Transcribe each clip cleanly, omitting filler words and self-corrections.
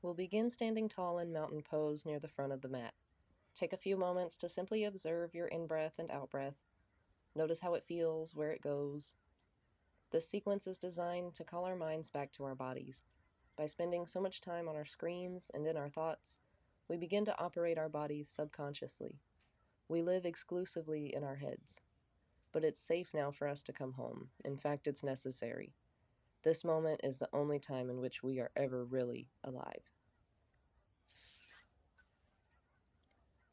We'll begin standing tall in mountain pose near the front of the mat. Take a few moments to simply observe your in-breath and out-breath. Notice how it feels, where it goes. This sequence is designed to call our minds back to our bodies. By spending so much time on our screens and in our thoughts, we begin to operate our bodies subconsciously. We live exclusively in our heads. But it's safe now for us to come home. In fact, it's necessary. This moment is the only time in which we are ever really alive.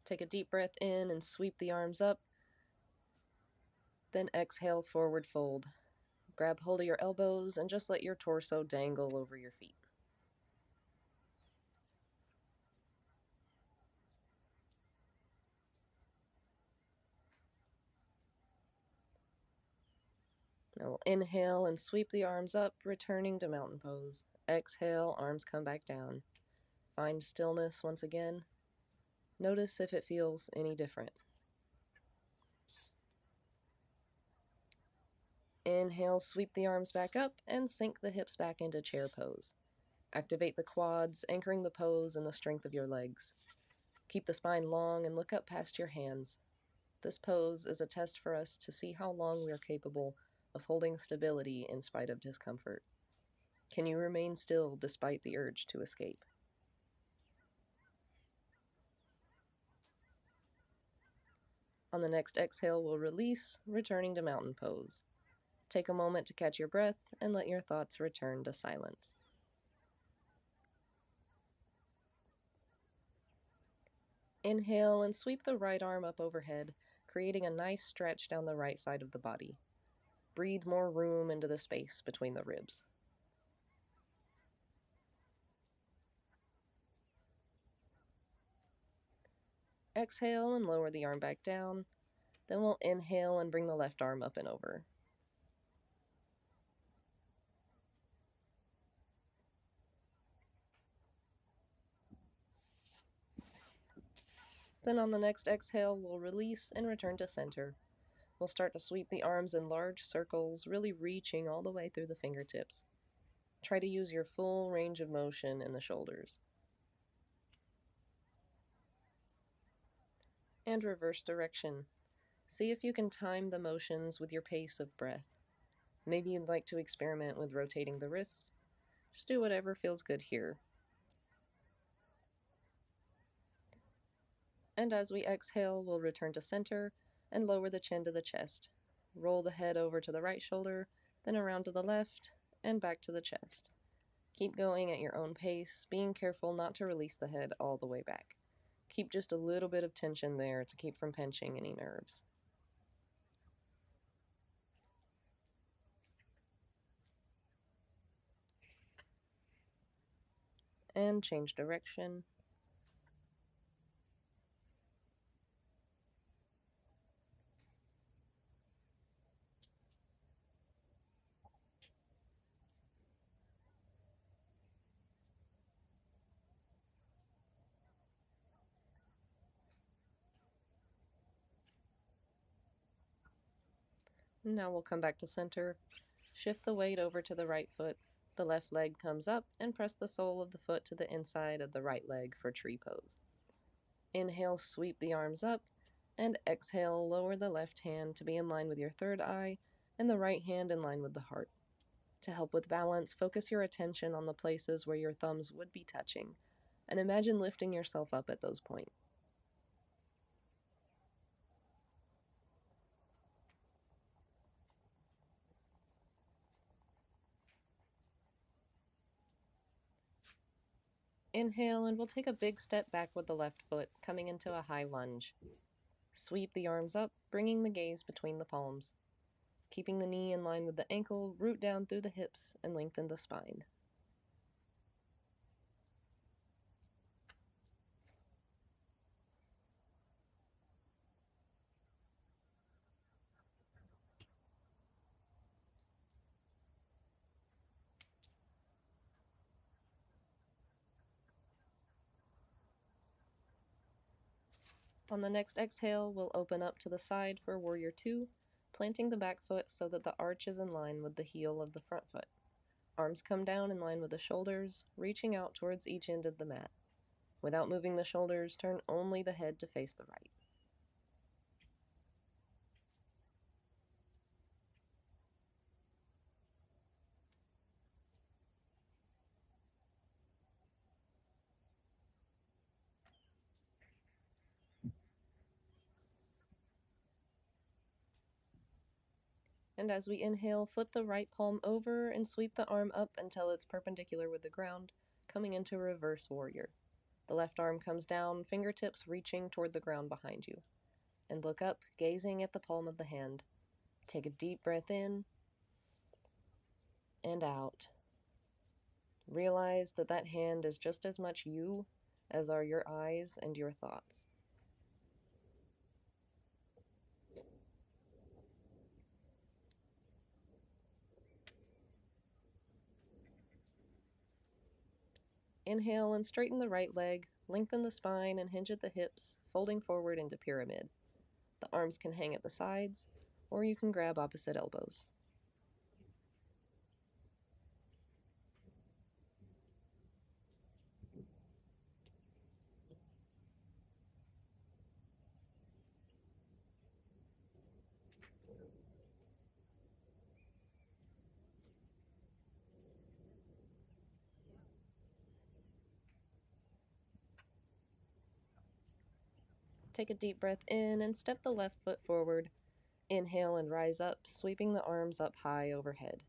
Take a deep breath in and sweep the arms up. Then exhale, forward fold. Grab hold of your elbows and just let your torso dangle over your feet. Now we'll inhale and sweep the arms up, returning to mountain pose. Exhale, arms come back down. Find stillness once again. Notice if it feels any different. Inhale, sweep the arms back up and sink the hips back into chair pose. Activate the quads, anchoring the pose and the strength of your legs. Keep the spine long and look up past your hands. This pose is a test for us to see how long we are capable of holding stability in spite of discomfort. Can you remain still despite the urge to escape? On the next exhale, we'll release, returning to mountain pose. Take a moment to catch your breath and let your thoughts return to silence. Inhale and sweep the right arm up overhead, creating a nice stretch down the right side of the body. Breathe more room into the space between the ribs. Exhale and lower the arm back down. Then we'll inhale and bring the left arm up and over. Then on the next exhale, we'll release and return to center. We'll start to sweep the arms in large circles, really reaching all the way through the fingertips. Try to use your full range of motion in the shoulders. And reverse direction. See if you can time the motions with your pace of breath. Maybe you'd like to experiment with rotating the wrists. Just do whatever feels good here. And as we exhale, we'll return to center and lower the chin to the chest. Roll the head over to the right shoulder, then around to the left, and back to the chest. Keep going at your own pace, being careful not to release the head all the way back. Keep just a little bit of tension there to keep from pinching any nerves. And change direction. Now we'll come back to center. Shift the weight over to the right foot. The left leg comes up and press the sole of the foot to the inside of the right leg for tree pose. Inhale, sweep the arms up, and exhale, lower the left hand to be in line with your third eye and the right hand in line with the heart. To help with balance, focus your attention on the places where your thumbs would be touching, and imagine lifting yourself up at those points. Inhale, and we'll take a big step back with the left foot, coming into a high lunge. Sweep the arms up, bringing the gaze between the palms. Keeping the knee in line with the ankle, root down through the hips and lengthen the spine. On the next exhale, we'll open up to the side for Warrior Two, planting the back foot so that the arch is in line with the heel of the front foot. Arms come down in line with the shoulders, reaching out towards each end of the mat. Without moving the shoulders, turn only the head to face the right. And as we inhale, flip the right palm over and sweep the arm up until it's perpendicular with the ground, coming into reverse warrior. The left arm comes down, fingertips reaching toward the ground behind you. And look up, gazing at the palm of the hand. Take a deep breath in and out. Realize that that hand is just as much you as are your eyes and your thoughts. Inhale and straighten the right leg, lengthen the spine and hinge at the hips, folding forward into pyramid. The arms can hang at the sides, or you can grab opposite elbows. Take a deep breath in and step the left foot forward. Inhale and rise up, sweeping the arms up high overhead.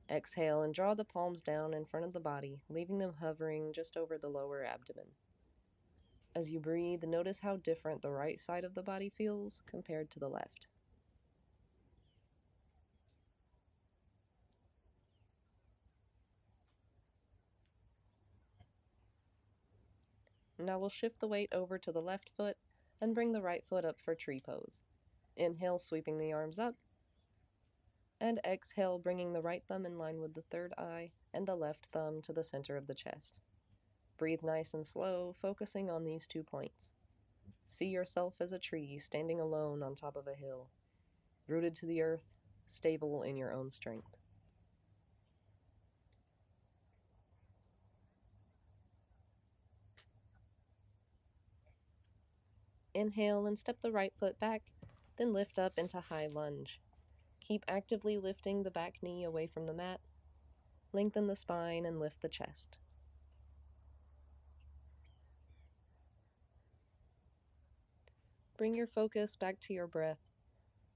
Exhale and draw the palms down in front of the body, leaving them hovering just over the lower abdomen. As you breathe, notice how different the right side of the body feels compared to the left. Now we'll shift the weight over to the left foot and bring the right foot up for tree pose. Inhale, sweeping the arms up, and exhale, bringing the right thumb in line with the third eye and the left thumb to the center of the chest. Breathe nice and slow, focusing on these 2 points. See yourself as a tree standing alone on top of a hill, rooted to the earth, stable in your own strength. Inhale and step the right foot back, then lift up into high lunge. Keep actively lifting the back knee away from the mat. Lengthen the spine and lift the chest. Bring your focus back to your breath.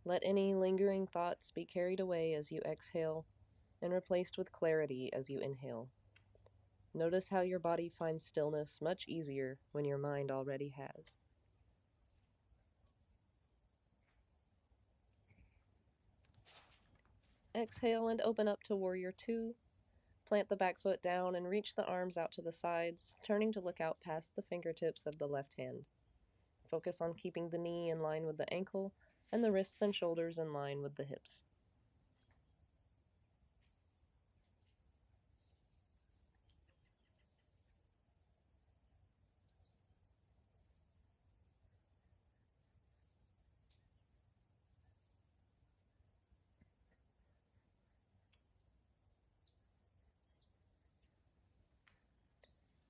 Let any lingering thoughts be carried away as you exhale and replaced with clarity as you inhale. Notice how your body finds stillness much easier when your mind already has. Exhale and open up to Warrior 2. Plant the back foot down and reach the arms out to the sides, turning to look out past the fingertips of the left hand. Focus on keeping the knee in line with the ankle and the wrists and shoulders in line with the hips.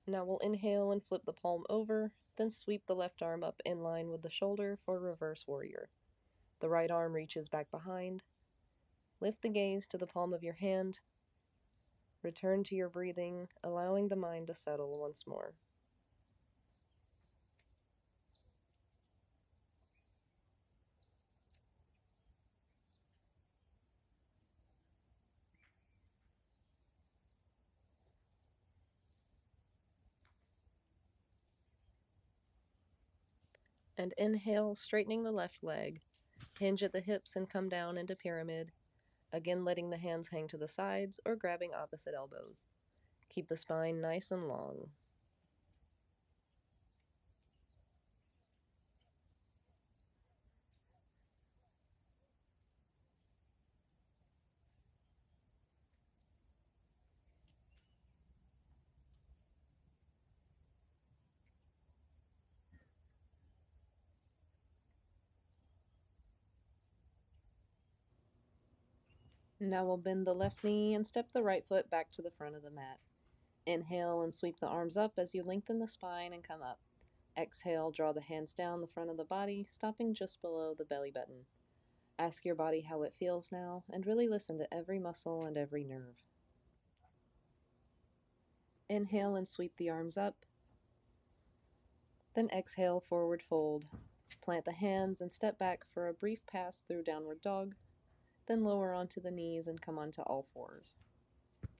Now we'll inhale and flip the palm over, then sweep the left arm up in line with the shoulder for reverse warrior. The right arm reaches back behind. Lift the gaze to the palm of your hand. Return to your breathing, allowing the mind to settle once more. And inhale, straightening the left leg. Hinge at the hips and come down into pyramid, again letting the hands hang to the sides or grabbing opposite elbows. Keep the spine nice and long. Now we'll bend the left knee and step the right foot back to the front of the mat. Inhale and sweep the arms up as you lengthen the spine and come up. Exhale, draw the hands down the front of the body, stopping just below the belly button. Ask your body how it feels now, and really listen to every muscle and every nerve. Inhale and sweep the arms up. Then exhale, forward fold. Plant the hands and step back for a brief pass through downward dog, then lower onto the knees and come onto all fours.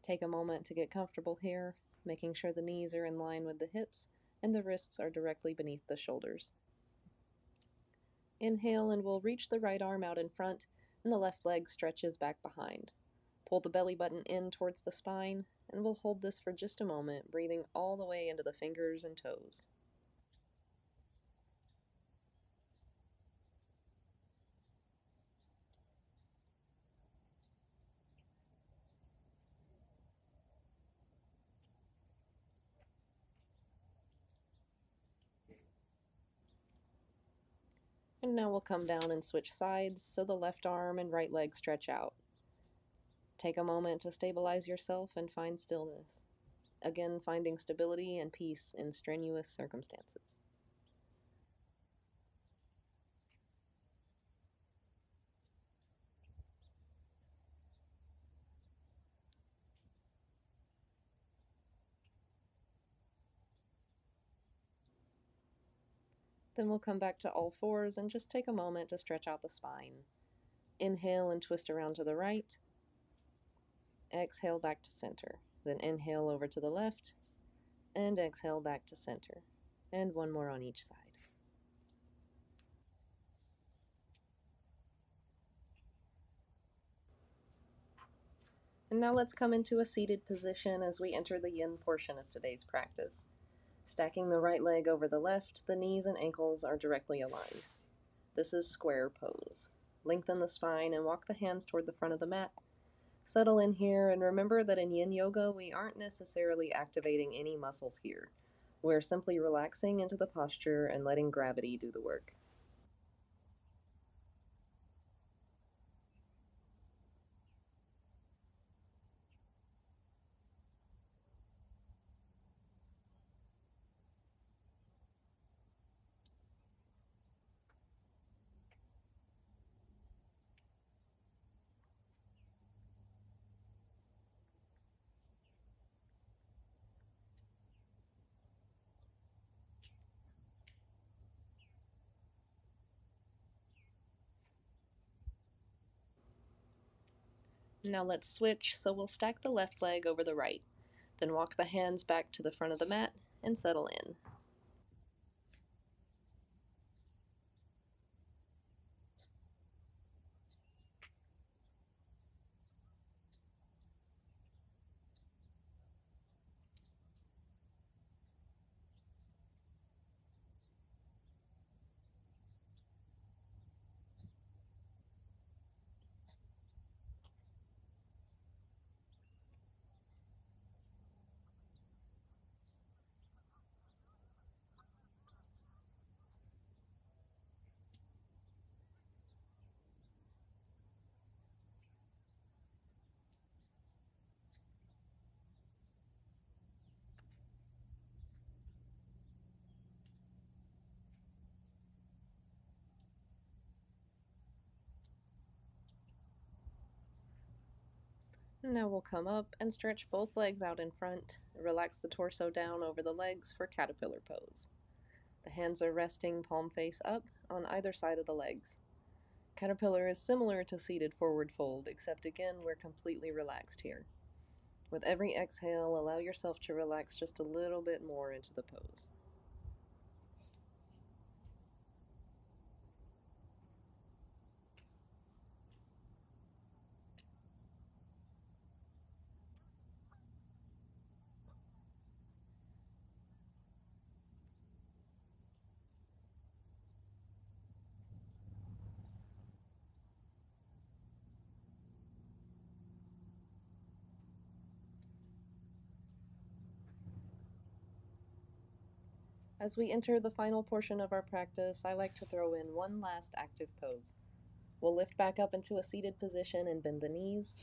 Take a moment to get comfortable here, making sure the knees are in line with the hips and the wrists are directly beneath the shoulders. Inhale and we'll reach the right arm out in front and the left leg stretches back behind. Pull the belly button in towards the spine and we'll hold this for just a moment, breathing all the way into the fingers and toes. And now we'll come down and switch sides so the left arm and right leg stretch out. Take a moment to stabilize yourself and find stillness. Again, finding stability and peace in strenuous circumstances. Then we'll come back to all fours and just take a moment to stretch out the spine. Inhale and twist around to the right. Exhale back to center. Then inhale over to the left. And exhale back to center. And one more on each side. And now let's come into a seated position as we enter the yin portion of today's practice. Stacking the right leg over the left, the knees and ankles are directly aligned. This is square pose. Lengthen the spine and walk the hands toward the front of the mat. Settle in here and remember that in yin yoga, we aren't necessarily activating any muscles here. We're simply relaxing into the posture and letting gravity do the work. Now let's switch, so we'll stack the left leg over the right. Then walk the hands back to the front of the mat and settle in. Now we'll come up and stretch both legs out in front. Relax the torso down over the legs for caterpillar pose. The hands are resting palm face up on either side of the legs. Caterpillar is similar to seated forward fold, except again, we're completely relaxed here. With every exhale, allow yourself to relax just a little bit more into the pose. As we enter the final portion of our practice, I like to throw in one last active pose. We'll lift back up into a seated position and bend the knees,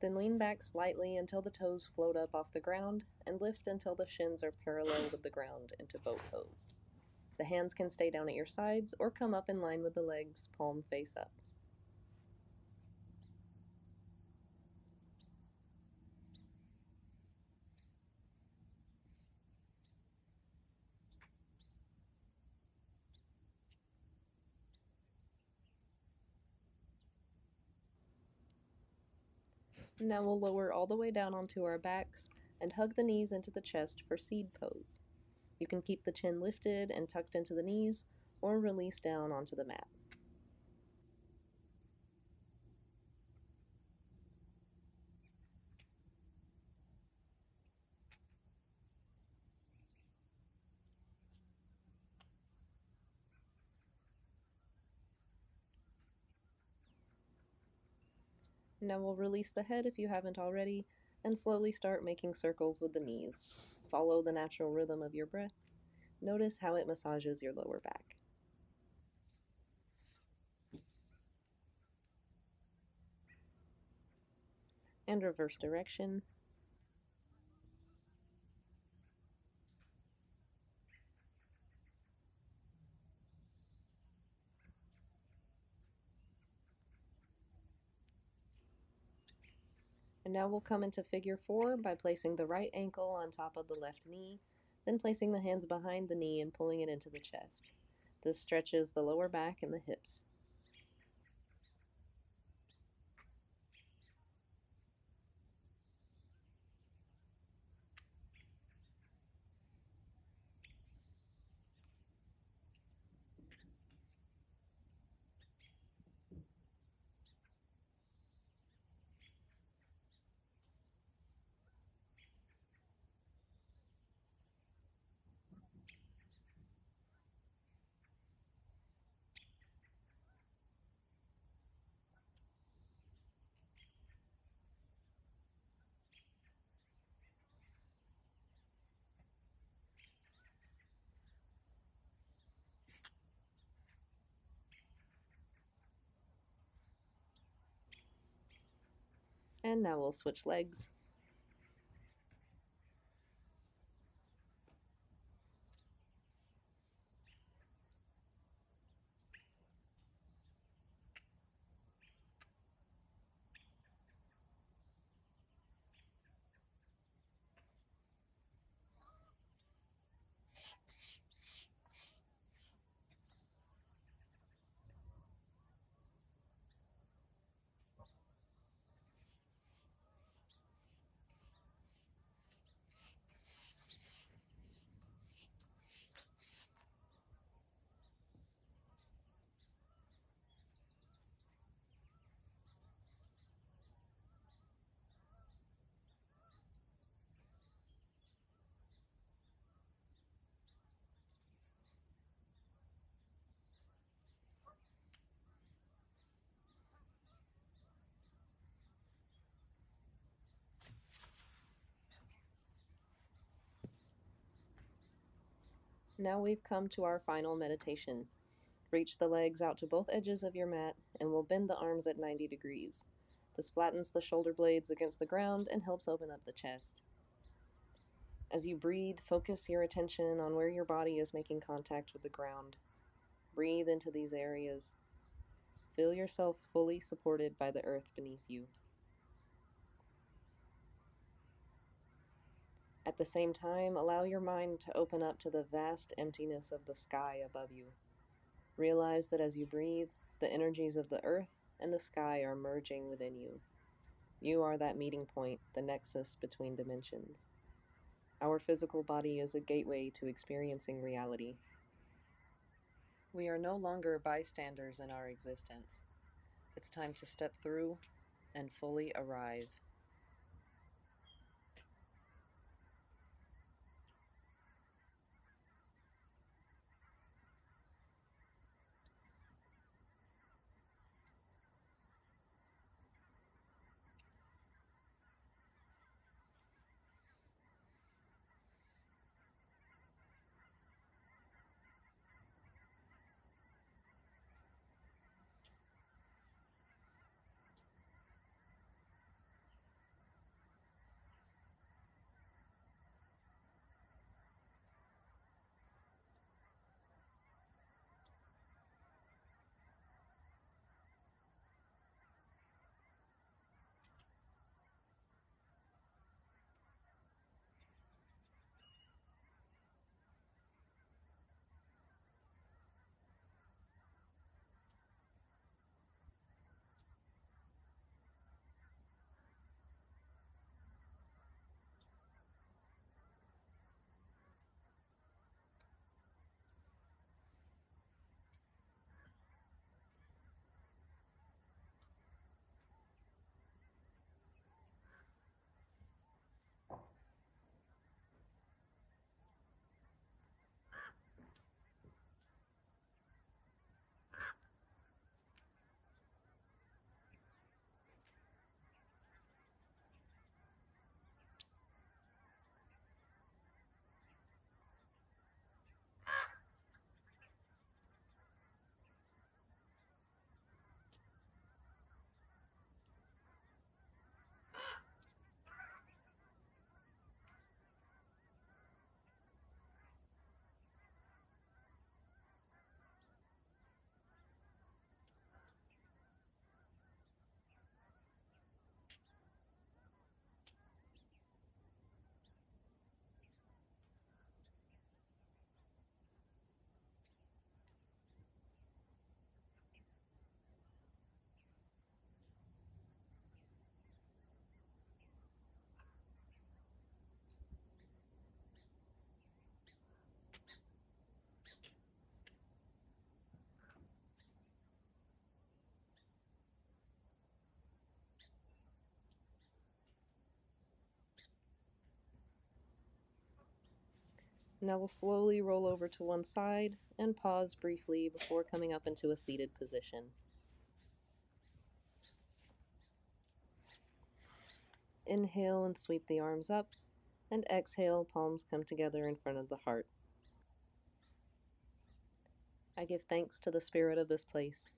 then lean back slightly until the toes float up off the ground, and lift until the shins are parallel with the ground into boat pose. The hands can stay down at your sides or come up in line with the legs, palm face up. Now we'll lower all the way down onto our backs and hug the knees into the chest for seed pose. You can keep the chin lifted and tucked into the knees, or release down onto the mat. Now we'll release the head if you haven't already, and slowly start making circles with the knees. Follow the natural rhythm of your breath. Notice how it massages your lower back. And reverse direction. And now we'll come into figure 4 by placing the right ankle on top of the left knee, then placing the hands behind the knee and pulling it into the chest. This stretches the lower back and the hips. And now we'll switch legs. Now we've come to our final meditation. Reach the legs out to both edges of your mat, and we'll bend the arms at 90 degrees. This flattens the shoulder blades against the ground and helps open up the chest. As you breathe, focus your attention on where your body is making contact with the ground. Breathe into these areas. Feel yourself fully supported by the earth beneath you. At the same time, allow your mind to open up to the vast emptiness of the sky above you. Realize that as you breathe, the energies of the earth and the sky are merging within you. You are that meeting point, the nexus between dimensions. Our physical body is a gateway to experiencing reality. We are no longer bystanders in our existence. It's time to step through and fully arrive. Now we'll slowly roll over to one side and pause briefly before coming up into a seated position. Inhale and sweep the arms up, and exhale, palms come together in front of the heart. I give thanks to the spirit of this place.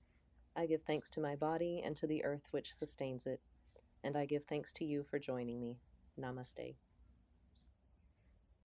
I give thanks to my body and to the earth which sustains it. And I give thanks to you for joining me. Namaste.